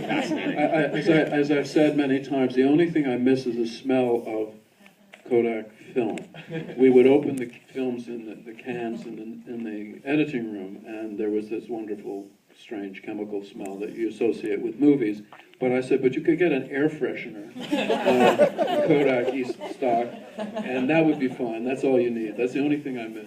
fascinating. As I've said many times, the only thing I miss is the smell of Kodak film. We would open the films in the cans in the editing room, and there was this wonderful, strange chemical smell that you associate with movies. But I said, but you could get an air freshener, Kodak East stock, and that would be fine. That's all you need. That's the only thing I miss.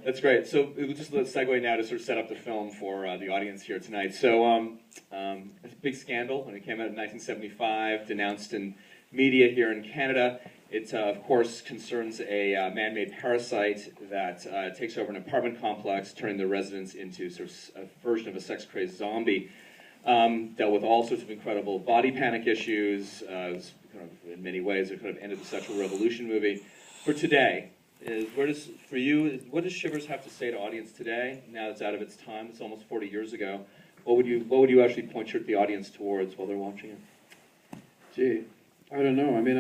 That's great. So we'll just let's segue now to sort of set up the film for the audience here tonight. So it's a big scandal when it came out in 1975, denounced in media here in Canada. It, of course, concerns a man-made parasite that takes over an apartment complex, turning the residents into sort of a version of a sex-crazed zombie. Dealt with all sorts of incredible body panic issues. It was kind of, in many ways, it kind of ended the sexual revolution movie. For today, what does Shivers have to say to audience today? Now it's out of its time. It's almost 40 years ago. What would you actually point the audience towards while they're watching it? Gee, I don't know. I mean,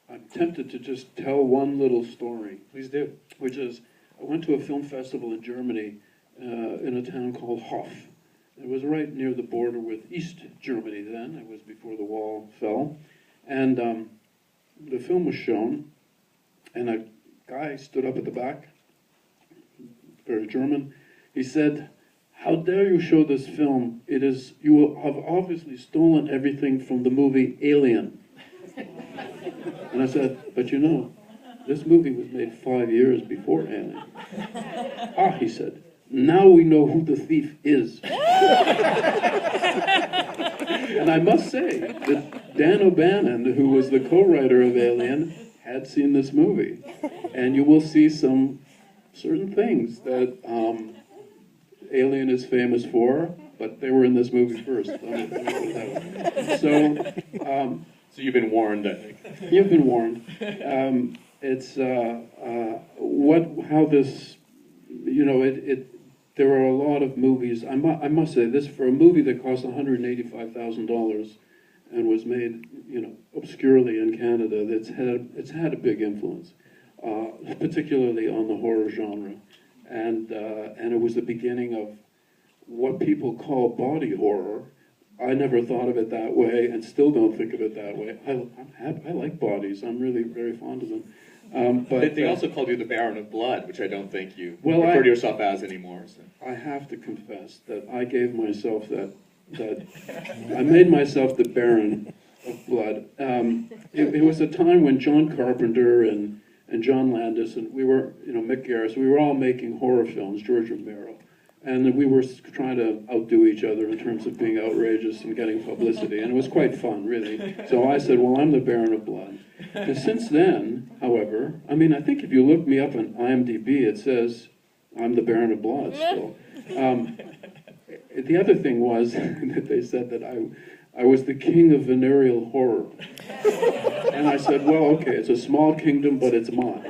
I'm tempted to just tell one little story. Please do. Which is, I went to a film festival in Germany, in a town called Hof. It was right near the border with East Germany then. It was before the wall fell. And the film was shown, and a guy stood up at the back, very German. He said, "How dare you show this film? You have obviously stolen everything from the movie Alien." And I said, "But you know, this movie was made 5 years before Alien." "Ah," he said, "now we know who the thief is." And I must say that Dan O'Bannon, who was the co-writer of Alien, had seen this movie. And you will see some certain things that Alien is famous for, but they were in this movie first. So you've been warned, I think. You've been warned. It's how this, you know, there are a lot of movies. I must say this, for a movie that cost $185,000 and was made, you know, obscurely in Canada, it's had a big influence, particularly on the horror genre, and it was the beginning of what people call body horror. I never thought of it that way, and still don't think of it that way. I like bodies. I'm really very fond of them. But they also called you the Baron of Blood, which I don't think you refer to yourself as anymore. So. I have to confess that I gave myself that I made myself the Baron of Blood. It was a time when John Carpenter and John Landis and we were, you know, Mick Garris, we were all making horror films, George Romero. And we were trying to outdo each other in terms of being outrageous and getting publicity, and it was quite fun, really. So I said, well, I'm the Baron of Blood. And since then, however, I mean, I think if you look me up on IMDb, it says I'm the Baron of Blood still. The other thing was that they said that I was the king of venereal horror. And I said, well, okay, it's a small kingdom, but it's mine.